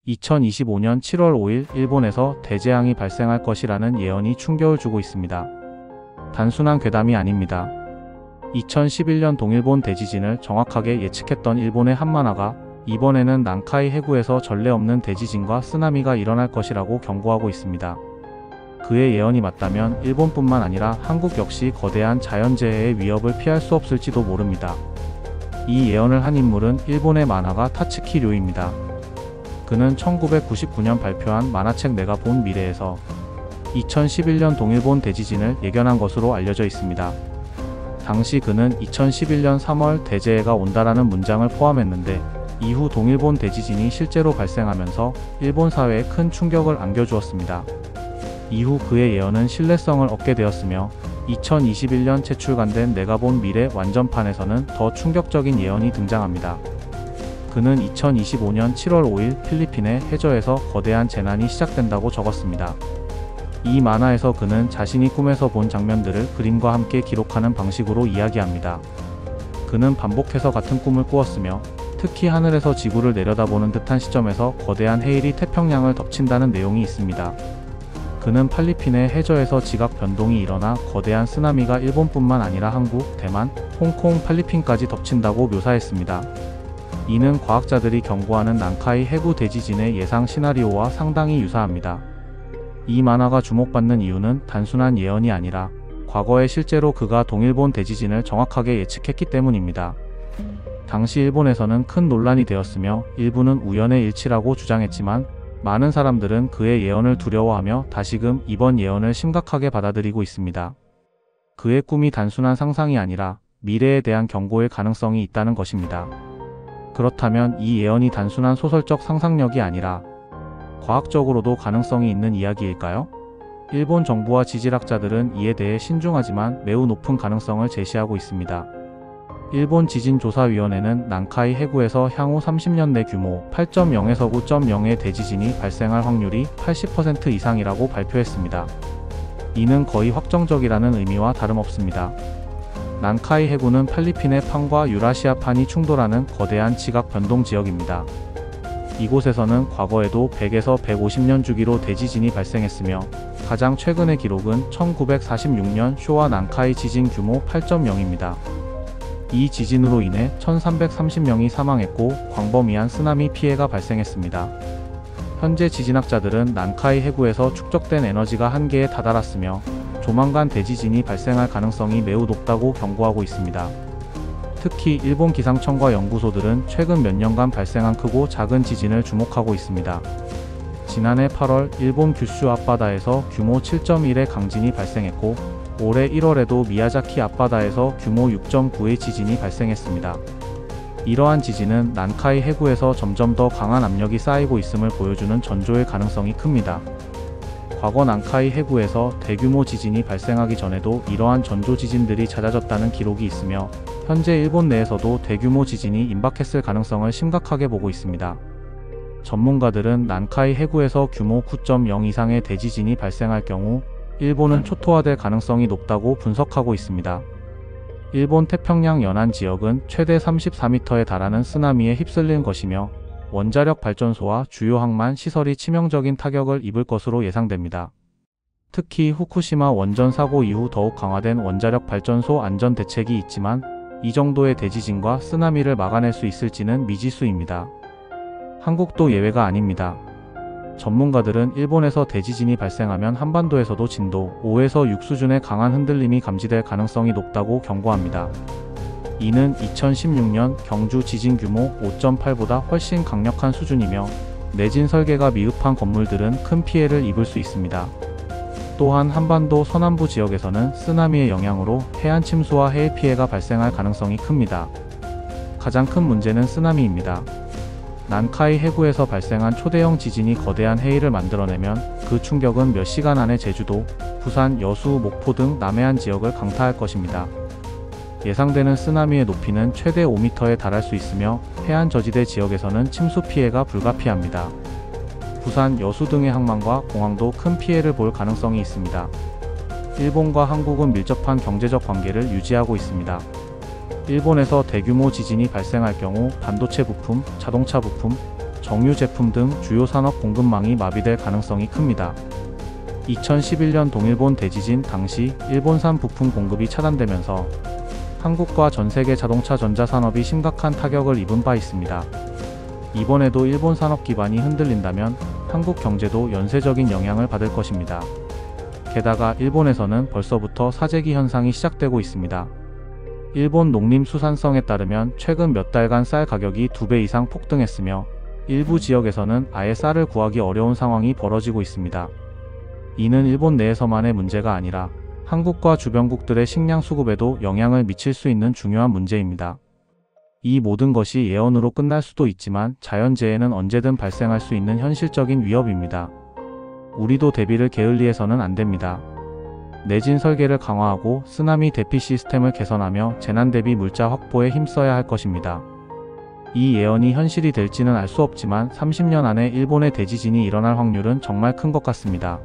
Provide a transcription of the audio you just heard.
2025년 7월 5일 일본에서 대재앙이 발생할 것이라는 예언이 충격을 주고 있습니다. 단순한 괴담이 아닙니다. 2011년 동일본 대지진을 정확하게 예측했던 일본의 한 만화가 이번에는 난카이 해구에서 전례 없는 대지진과 쓰나미가 일어날 것이라고 경고하고 있습니다. 그의 예언이 맞다면 일본뿐만 아니라 한국 역시 거대한 자연재해의 위협을 피할 수 없을지도 모릅니다. 이 예언을 한 인물은 일본의 만화가 타츠키 료입니다. 그는 1999년 발표한 만화책 내가 본 미래에서 2011년 동일본 대지진을 예견한 것으로 알려져 있습니다. 당시 그는 2011년 3월 대재해가 온다라는 문장을 포함했는데 이후 동일본 대지진이 실제로 발생하면서 일본 사회에 큰 충격을 안겨주었습니다. 이후 그의 예언은 신뢰성을 얻게 되었으며 2021년 채출간된 내가 본 미래 완전판에서는 더 충격적인 예언이 등장합니다. 그는 2025년 7월 5일 필리핀의 해저에서 거대한 재난이 시작된다고 적었습니다. 이 만화에서 그는 자신이 꿈에서 본 장면들을 그림과 함께 기록하는 방식으로 이야기합니다. 그는 반복해서 같은 꿈을 꾸었으며 특히 하늘에서 지구를 내려다보는 듯한 시점에서 거대한 해일이 태평양을 덮친다는 내용이 있습니다. 그는 필리핀의 해저에서 지각 변동이 일어나 거대한 쓰나미가 일본뿐만 아니라 한국, 대만, 홍콩, 필리핀까지 덮친다고 묘사했습니다. 이는 과학자들이 경고하는 난카이 해구 대지진의 예상 시나리오와 상당히 유사합니다. 이 만화가 주목받는 이유는 단순한 예언이 아니라 과거에 실제로 그가 동일본 대지진을 정확하게 예측했기 때문입니다. 당시 일본에서는 큰 논란이 되었으며 일부는 우연의 일치라고 주장했지만 많은 사람들은 그의 예언을 두려워하며 다시금 이번 예언을 심각하게 받아들이고 있습니다. 그의 꿈이 단순한 상상이 아니라 미래에 대한 경고일 가능성이 있다는 것입니다. 그렇다면 이 예언이 단순한 소설적 상상력이 아니라 과학적으로도 가능성이 있는 이야기일까요? 일본 정부와 지질학자들은 이에 대해 신중하지만 매우 높은 가능성을 제시하고 있습니다. 일본 지진조사위원회는 난카이 해구에서 향후 30년 내 규모 8.0에서 9.0의 대지진이 발생할 확률이 80% 이상이라고 발표했습니다. 이는 거의 확정적이라는 의미와 다름없습니다. 난카이 해구는 필리핀의 판과 유라시아판이 충돌하는 거대한 지각 변동 지역입니다. 이곳에서는 과거에도 100에서 150년 주기로 대지진이 발생했으며 가장 최근의 기록은 1946년 쇼와 난카이 지진 규모 8.0입니다. 이 지진으로 인해 1330명이 사망했고 광범위한 쓰나미 피해가 발생했습니다. 현재 지진학자들은 난카이 해구에서 축적된 에너지가 한계에 다다랐으며 조만간 대지진이 발생할 가능성이 매우 높다고 경고하고 있습니다. 특히 일본 기상청과 연구소들은 최근 몇 년간 발생한 크고 작은 지진을 주목하고 있습니다. 지난해 8월 일본 규슈 앞바다에서 규모 7.1의 강진이 발생했고 올해 1월에도 미야자키 앞바다에서 규모 6.9의 지진이 발생했습니다. 이러한 지진은 난카이 해구에서 점점 더 강한 압력이 쌓이고 있음을 보여주는 전조일 가능성이 큽니다. 과거 난카이 해구에서 대규모 지진이 발생하기 전에도 이러한 전조 지진들이 잦아졌다는 기록이 있으며 현재 일본 내에서도 대규모 지진이 임박했을 가능성을 심각하게 보고 있습니다. 전문가들은 난카이 해구에서 규모 9.0 이상의 대지진이 발생할 경우 일본은 초토화될 가능성이 높다고 분석하고 있습니다. 일본 태평양 연안 지역은 최대 34m에 달하는 쓰나미에 휩쓸린 것이며 원자력 발전소와 주요 항만 시설이 치명적인 타격을 입을 것으로 예상됩니다. 특히 후쿠시마 원전 사고 이후 더욱 강화된 원자력 발전소 안전 대책이 있지만 이 정도의 대지진과 쓰나미를 막아낼 수 있을지는 미지수입니다. 한국도 예외가 아닙니다. 전문가들은 일본에서 대지진이 발생하면 한반도에서도 진도 5에서 6 수준의 강한 흔들림이 감지될 가능성이 높다고 경고합니다. 이는 2016년 경주 지진 규모 5.8보다 훨씬 강력한 수준이며 내진 설계가 미흡한 건물들은 큰 피해를 입을 수 있습니다. 또한 한반도 서남부 지역에서는 쓰나미의 영향으로 해안 침수와 해일 피해가 발생할 가능성이 큽니다. 가장 큰 문제는 쓰나미입니다. 난카이 해구에서 발생한 초대형 지진이 거대한 해일을 만들어내면 그 충격은 몇 시간 안에 제주도, 부산, 여수, 목포 등 남해안 지역을 강타할 것입니다. 예상되는 쓰나미의 높이는 최대 5m에 달할 수 있으며 해안 저지대 지역에서는 침수 피해가 불가피합니다. 부산, 여수 등의 항만과 공항도 큰 피해를 볼 가능성이 있습니다. 일본과 한국은 밀접한 경제적 관계를 유지하고 있습니다. 일본에서 대규모 지진이 발생할 경우 반도체 부품, 자동차 부품, 정유 제품 등 주요 산업 공급망이 마비될 가능성이 큽니다. 2011년 동일본 대지진 당시 일본산 부품 공급이 차단되면서 한국과 전 세계 자동차 전자 산업이 심각한 타격을 입은 바 있습니다. 이번에도 일본 산업 기반이 흔들린다면 한국 경제도 연쇄적인 영향을 받을 것입니다. 게다가 일본에서는 벌써부터 사재기 현상이 시작되고 있습니다. 일본 농림수산성에 따르면 최근 몇 달간 쌀 가격이 2배 이상 폭등했으며 일부 지역에서는 아예 쌀을 구하기 어려운 상황이 벌어지고 있습니다. 이는 일본 내에서만의 문제가 아니라 한국과 주변국들의 식량 수급에도 영향을 미칠 수 있는 중요한 문제입니다. 이 모든 것이 예언으로 끝날 수도 있지만 자연재해는 언제든 발생할 수 있는 현실적인 위협입니다. 우리도 대비를 게을리해서는 안 됩니다. 내진 설계를 강화하고 쓰나미 대피 시스템을 개선하며 재난 대비 물자 확보에 힘써야 할 것입니다. 이 예언이 현실이 될지는 알 수 없지만 30년 안에 일본의 대지진이 일어날 확률은 정말 큰 것 같습니다.